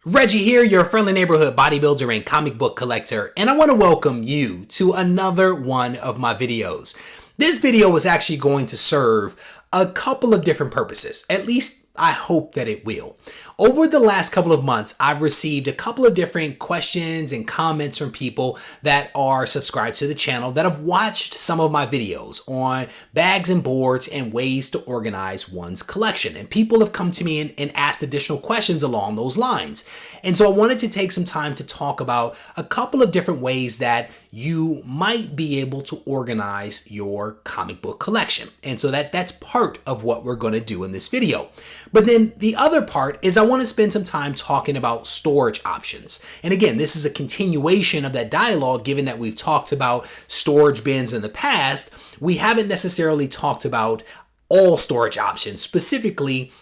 Reggie here, your friendly neighborhood bodybuilder and comic book collector, and I want to welcome you to another one of my videos. This video is actually going to serve a couple of different purposes. At least I hope that it will. Over the last couple of months, I've received a couple of different questions and comments from people that are subscribed to the channel that have watched some of my videos on bags and boards and ways to organize one's collection. And people have come to me and asked additional questions along those lines. And so I wanted to take some time to talk about a couple of different ways that you might be able to organize your comic book collection. And so that's part of what we're going to do in this video. But then the other part is I want to spend some time talking about storage options. And again, this is a continuation of that dialogue, given that we've talked about storage bins in the past. We haven't necessarily talked about all storage options, specifically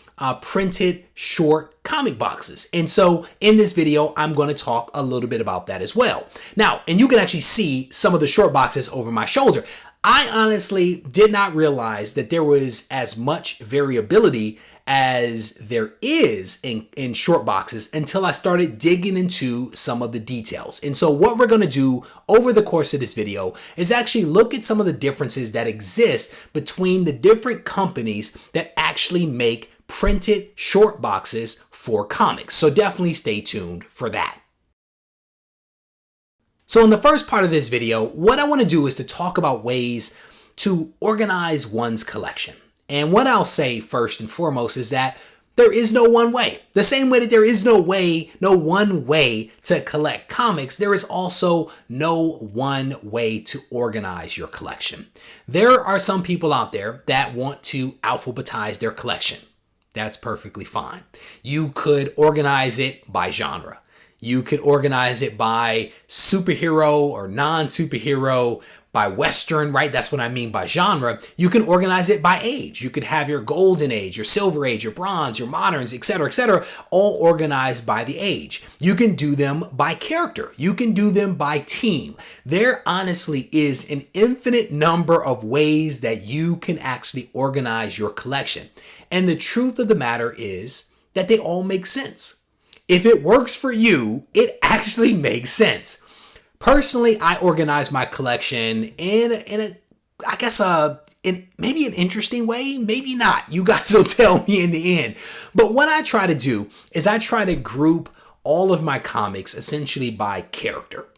printed short comic boxes. And so in this video, I'm going to talk a little bit about that as well. Now, and you can actually see some of the short boxes over my shoulder. I honestly did not realize that there was as much variability as there is in short boxes until I started digging into some of the details. And so what we're going to do over the course of this video is actually look at some of the differences that exist between the different companies that actually make printed short boxes for comics. So definitely stay tuned for that. So in the first part of this video, what I want to do is to talk about ways to organize one's collection. And what I'll say first and foremost is that there is no one way. The same way that there is no one way to collect comics, there is also no one way to organize your collection. There are some people out there that want to alphabetize their collection. That's perfectly fine. You could organize it by genre. You could organize it by superhero or non-superhero, by Western, right? That's what I mean by genre. You can organize it by age. You could have your golden age, your silver age, your bronze, your moderns, etc., all organized by the age. You can do them by character. You can do them by team. There honestly is an infinite number of ways that you can actually organize your collection. And the truth of the matter is that they all make sense. If it works for you, it actually makes sense. Personally, I organize my collection in maybe an interesting way, maybe not. You guys will tell me in the end. But what I try to do is I try to group all of my comics essentially by character.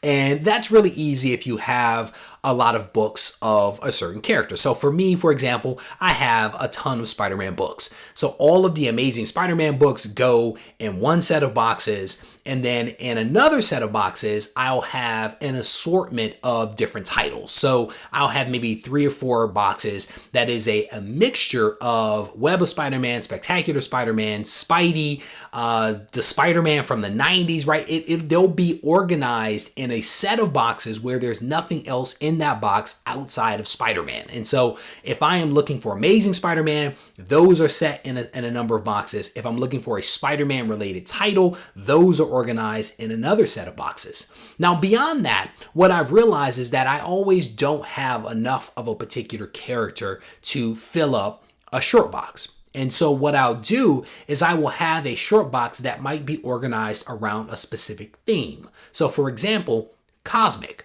And that's really easy if you have a lot of books of a certain character. So for me, for example, I have a ton of Spider-Man books. So all of the Amazing Spider-Man books go in one set of boxes. And then in another set of boxes, I'll have an assortment of different titles. So I'll have maybe 3 or 4 boxes that is a mixture of Web of Spider-Man, Spectacular Spider-Man, Spidey, the Spider-Man from the 90s, right? They'll be organized in a set of boxes where there's nothing else in that box outside of Spider-Man. And so if I am looking for Amazing Spider-Man, those are set in a number of boxes. If I'm looking for a Spider-Man related title, those are organized in another set of boxes. Now, beyond that, what I've realized is that I always don't have enough of a particular character to fill up a short box. And so what I'll do is I will have a short box that might be organized around a specific theme. So for example, cosmic.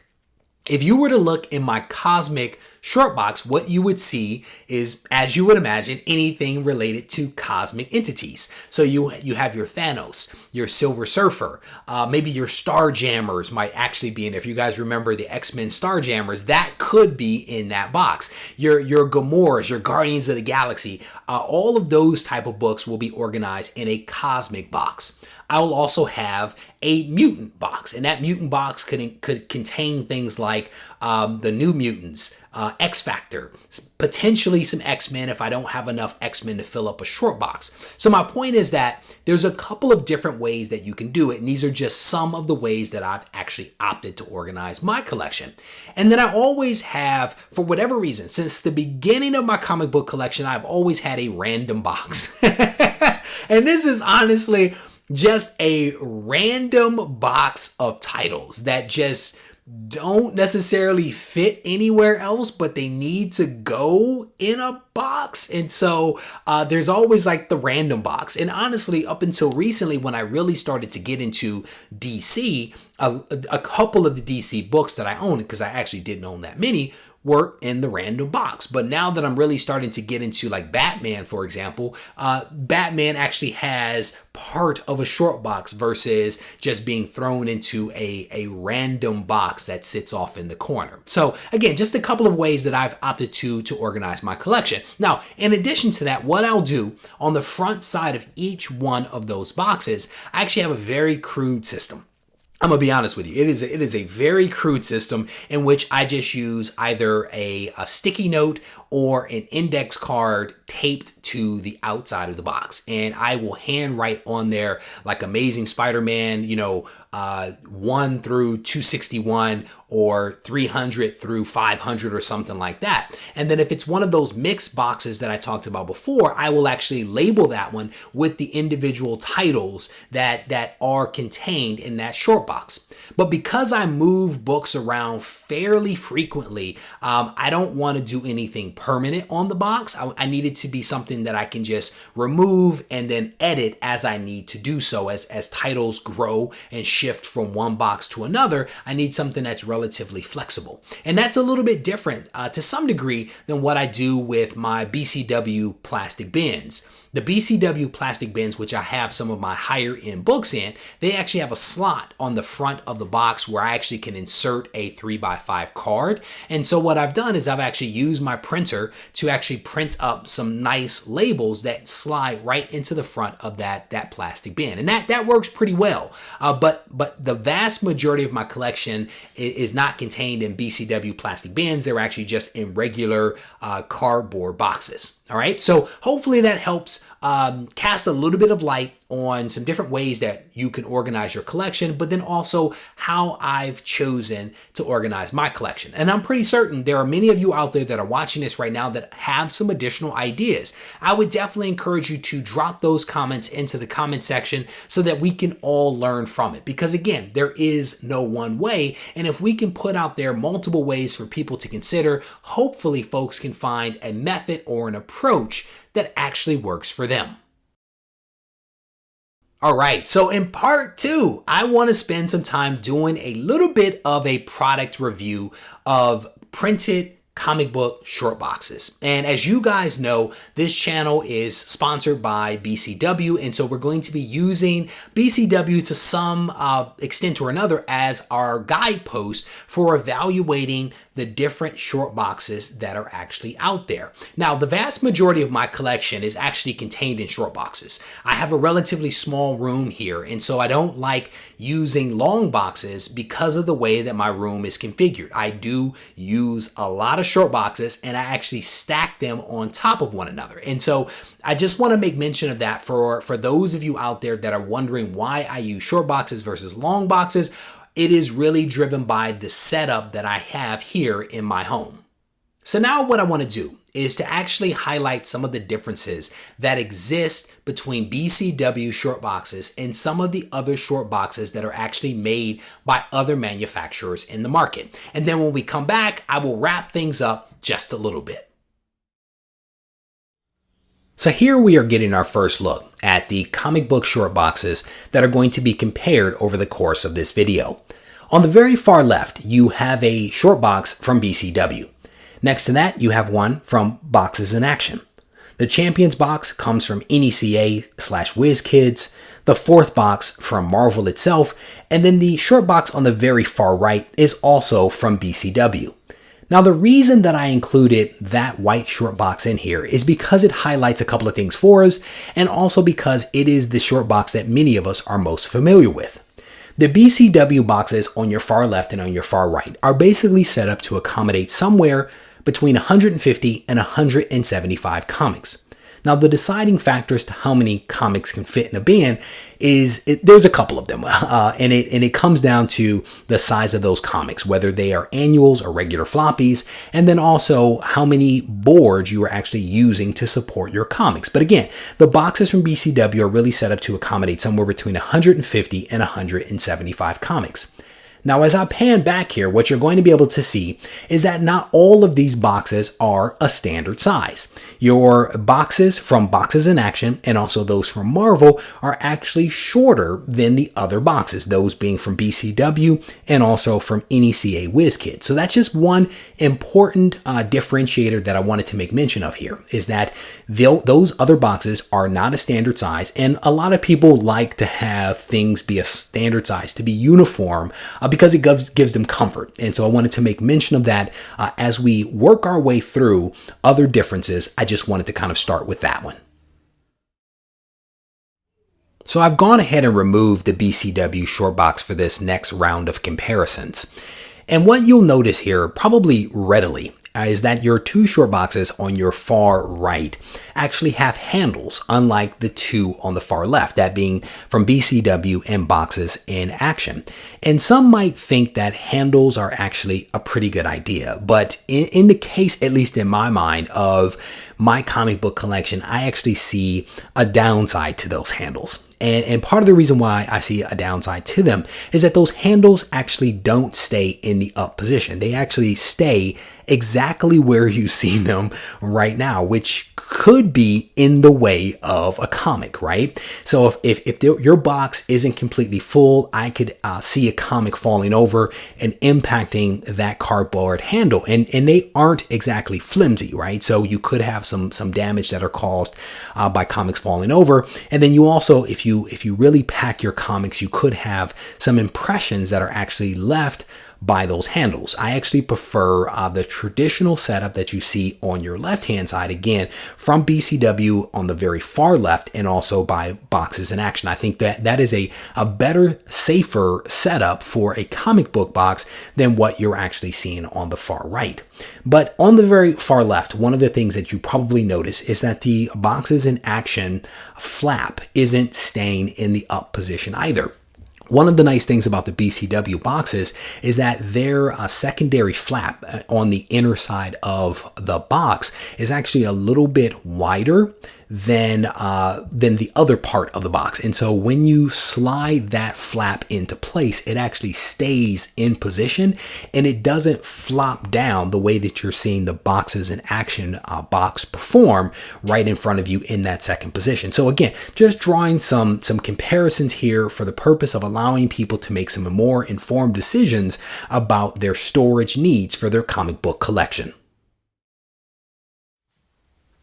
If you were to look in my cosmic short box, what you would see is, as you would imagine, anything related to cosmic entities. So you have your Thanos, your Silver Surfer, maybe your Starjammers might actually be in. If you guys remember the X-Men Starjammers, that could be in that box. Your Gamoras, your Guardians of the Galaxy, all of those type of books will be organized in a cosmic box. I will also have a mutant box, and that mutant box could contain things like the New Mutants, X-Factor, potentially some X-Men if I don't have enough X-Men to fill up a short box. So my point is that there's a couple of different ways that you can do it, and these are just some of the ways that I've actually opted to organize my collection. And then I always have, for whatever reason, since the beginning of my comic book collection, I've always had a random box. And this is honestly just a random box of titles that just don't necessarily fit anywhere else, but they need to go in a box. And so there's always like the random box. And honestly, up until recently, when I really started to get into DC, a couple of the DC books that I own, because I actually didn't own that many, were in the random box. But now that I'm really starting to get into like Batman, for example, Batman actually has part of a short box versus just being thrown into a random box that sits off in the corner. So again, just a couple of ways that I've opted to organize my collection. Now, in addition to that, what I'll do on the front side of each one of those boxes, I actually have a very crude system. I'm gonna be honest with you. It is a very crude system in which I just use either a sticky note or an index card taped to the outside of the box. And I will handwrite on there like Amazing Spider-Man, 1 through 261 or 300 through 500 or something like that. And then if it's one of those mixed boxes that I talked about before, I will actually label that one with the individual titles that are contained in that short box. But because I move books around fairly frequently, I don't want to do anything permanent on the box. I need it to be something that I can just remove and then edit as I need to do so. As titles grow and shift from one box to another, I need something that's relatively flexible. And that's a little bit different to some degree than what I do with my BCW plastic bins. The BCW plastic bins, which I have some of my higher end books in, they actually have a slot on the front of the box where I actually can insert a 3x5 card. And so what I've done is I've actually used my printer to actually print up some nice labels that slide right into the front of that plastic bin. And that works pretty well. But the vast majority of my collection is not contained in BCW plastic bins. They're actually just in regular cardboard boxes. All right, so hopefully that helps cast a little bit of light on some different ways that you can organize your collection, but then also how I've chosen to organize my collection. And I'm pretty certain there are many of you out there that are watching this right now that have some additional ideas. I would definitely encourage you to drop those comments into the comment section so that we can all learn from it. Because again, there is no one way. And if we can put out there multiple ways for people to consider, hopefully folks can find a method or an approach that actually works for them. All right, so in part 2, I want to spend some time doing a little bit of a product review of printed comic book short boxes. And as you guys know, this channel is sponsored by BCW, and so we're going to be using BCW to some extent or another as our guidepost for evaluating the different short boxes that are actually out there. Now, the vast majority of my collection is actually contained in short boxes. I have a relatively small room here, and so I don't like using long boxes because of the way that my room is configured. I do use a lot of short boxes, and I actually stack them on top of one another. And so I just want to make mention of that for those of you out there that are wondering why I use short boxes versus long boxes. It is really driven by the setup that I have here in my home. So now what I want to do is to actually highlight some of the differences that exist between BCW short boxes and some of the other short boxes that are actually made by other manufacturers in the market. And then when we come back, I will wrap things up just a little bit. So here we are getting our first look at the comic book short boxes that are going to be compared over the course of this video. On the very far left, you have a short box from BCW. Next to that, you have one from Boxes in Action. The Champions box comes from NECA/WizKids, the fourth box from Marvel itself, and then the short box on the very far right is also from BCW. Now, the reason that I included that white short box in here is because it highlights a couple of things for us, and also because it is the short box that many of us are most familiar with. The BCW boxes on your far left and on your far right are basically set up to accommodate somewhere between 150 and 175 comics. Now, the deciding factor as to how many comics can fit in a bin there's a couple of them, and it comes down to the size of those comics, whether they are annuals or regular floppies, and then also how many boards you are actually using to support your comics. But again, the boxes from BCW are really set up to accommodate somewhere between 150 and 175 comics. Now, as I pan back here, what you're going to be able to see is that not all of these boxes are a standard size. Your boxes from Boxes in Action and also those from Marvel are actually shorter than the other boxes, those being from BCW and also from NECA WizKids. So that's just one important differentiator that I wanted to make mention of here, is that those other boxes are not a standard size, and a lot of people like to have things be a standard size, to be uniform, because it gives them comfort. And so I wanted to make mention of that as we work our way through other differences. I just wanted to kind of start with that one. So I've gone ahead and removed the BCW short box for this next round of comparisons. And what you'll notice here, probably readily, is that your two short boxes on your far right actually have handles, unlike the two on the far left, that being from BCW and Boxes in Action. And some might think that handles are actually a pretty good idea, but in the case, at least in my mind, of my comic book collection, I actually see a downside to those handles. And part of the reason why I see a downside to them is that those handles actually don't stay in the up position. They actually stay exactly where you see them right now, which could be in the way of a comic, right? So if your box isn't completely full, I could see a comic falling over and impacting that cardboard handle. And they aren't exactly flimsy, right? So you could have some damage that are caused by comics falling over. And then you also, if you really pack your comics, you could have some impressions that are actually left by those handles. I actually prefer the traditional setup that you see on your left-hand side, again, from BCW on the very far left and also by Boxes in Action. I think that is a better, safer setup for a comic book box than what you're actually seeing on the far right. But on the very far left, one of the things that you probably notice is that the Boxes in Action flap isn't staying in the up position either. One of the nice things about the BCW boxes is that their secondary flap on the inner side of the box is actually a little bit wider than the other part of the box. And so when you slide that flap into place, it actually stays in position and it doesn't flop down the way that you're seeing the Boxes in Action box perform right in front of you in that second position. So again, just drawing some comparisons here for the purpose of allowing people to make some more informed decisions about their storage needs for their comic book collection.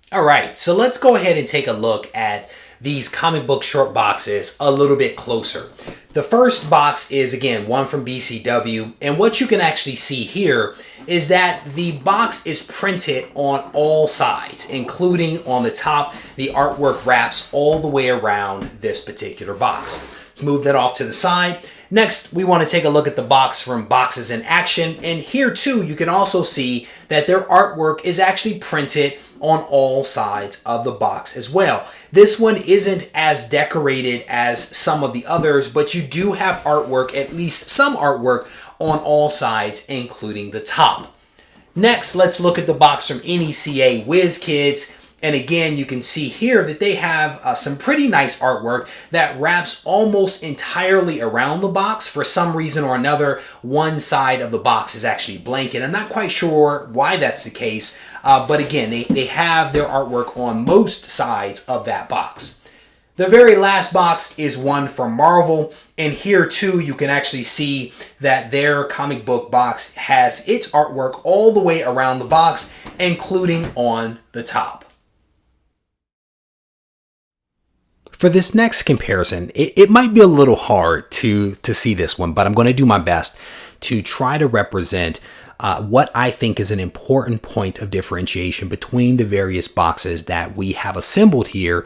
All right, so let's go ahead and take a look at these comic book short boxes a little bit closer. The first box is, again, one from BCW, and what you can actually see here is that the box is printed on all sides, including on the top. The artwork wraps all the way around this particular box. Let's move that off to the side. Next, we want to take a look at the box from Boxes in Action, and here too you can also see that their artwork is actually printed on all sides of the box as well. This one isn't as decorated as some of the others, but you do have artwork, at least some artwork, on all sides, including the top. Next, let's look at the box from NECA WizKids. And again, you can see here that they have some pretty nice artwork that wraps almost entirely around the box. For some reason or another, one side of the box is actually blank, and I'm not quite sure why that's the case. But again, they have their artwork on most sides of that box. The very last box is one from Marvel, and here too you can actually see that their comic book box has its artwork all the way around the box, including on the top. For this next comparison, it might be a little hard to see this one, but I'm going to do my best to try to represent what I think is an important point of differentiation between the various boxes that we have assembled here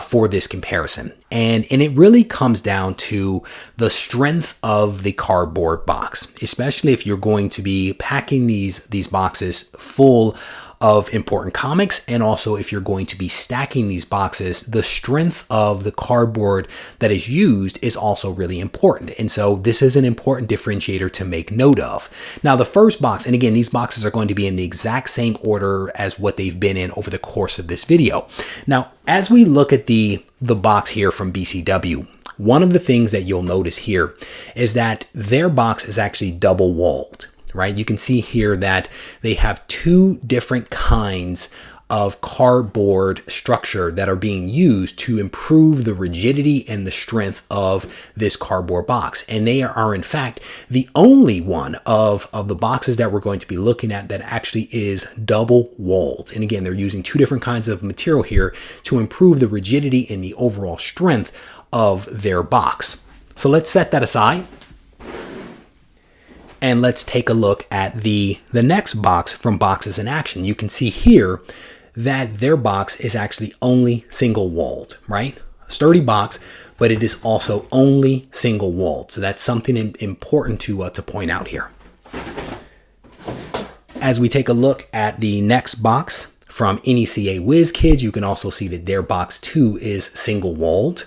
for this comparison. And it really comes down to the strength of the cardboard box, especially if you're going to be packing these boxes full of important comics, and also if you're going to be stacking these boxes, the strength of the cardboard that is used is also really important. And so this is an important differentiator to make note of. Now, the first box, and again, these boxes are going to be in the exact same order as what they've been in over the course of this video. Now, as we look at the box here from BCW, one of the things that you'll notice here is that their box is actually double walled, right? You can see here that they have two different kinds of cardboard structure that are being used to improve the rigidity and the strength of this cardboard box. And they are in fact the only one of the boxes that we're going to be looking at that actually is double walled. And again, they're using two different kinds of material here to improve the rigidity and the overall strength of their box. So let's set that aside. And let's take a look at the next box from Boxes in Action. You can see here that their box is actually only single walled, right? A sturdy box, but it is also only single walled. So that's something important to point out here. As we take a look at the next box from NECA Whiz Kids, you can also see that their box too is single walled.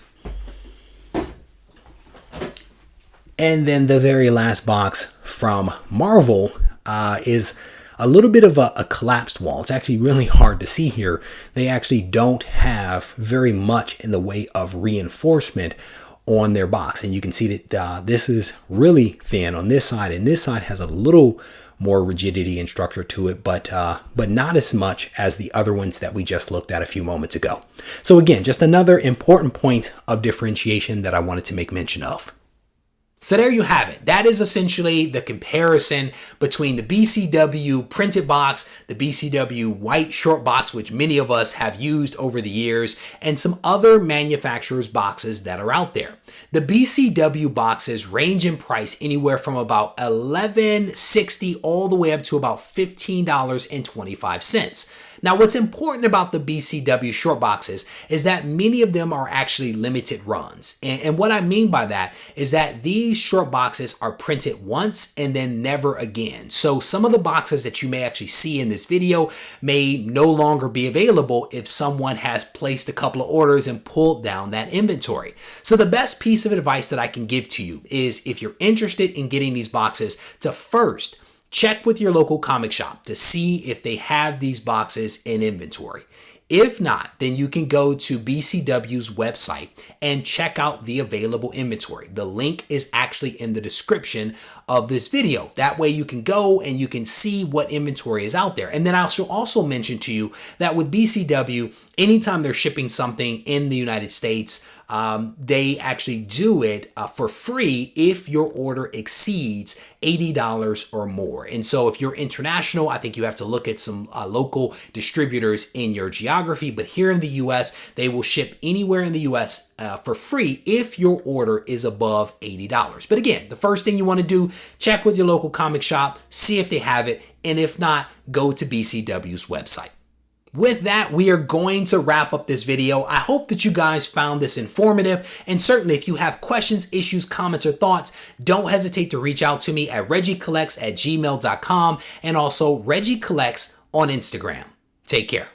And then the very last box from Marvel is a little bit of a collapsed wall. It's actually really hard to see here. They actually don't have very much in the way of reinforcement on their box. And you can see that this is really thin on this side, and this side has a little more rigidity and structure to it, but not as much as the other ones that we just looked at a few moments ago. So again, just another important point of differentiation that I wanted to make mention of. So there you have it. That is essentially the comparison between the BCW printed box, the BCW white short box, which many of us have used over the years, and some other manufacturers' boxes that are out there. The BCW boxes range in price anywhere from about $11.60 all the way up to about $15.25. Now, what's important about the BCW short boxes is that many of them are actually limited runs. And what I mean by that is that these short boxes are printed once and then never again. So some of the boxes that you may actually see in this video may no longer be available if someone has placed a couple of orders and pulled down that inventory. So the best piece of advice that I can give to you is, if you're interested in getting these boxes, to first check with your local comic shop to see if they have these boxes in inventory. If not, then you can go to BCW's website and check out the available inventory. The link is actually in the description of this video. That way you can go and you can see what inventory is out there. And then I should also mention to you that with BCW, anytime they're shipping something in the United States, they actually do it for free if your order exceeds $80 or more. And so if you're international, I think you have to look at some local distributors in your geography. But here in the US, they will ship anywhere in the US for free if your order is above $80. But again, the first thing you want to do, check with your local comic shop, see if they have it. And if not, go to BCW's website. With that, we are going to wrap up this video. I hope that you guys found this informative. And certainly if you have questions, issues, comments, or thoughts, don't hesitate to reach out to me at regiecollects@gmail.com and also Reggie Collects on Instagram. Take care.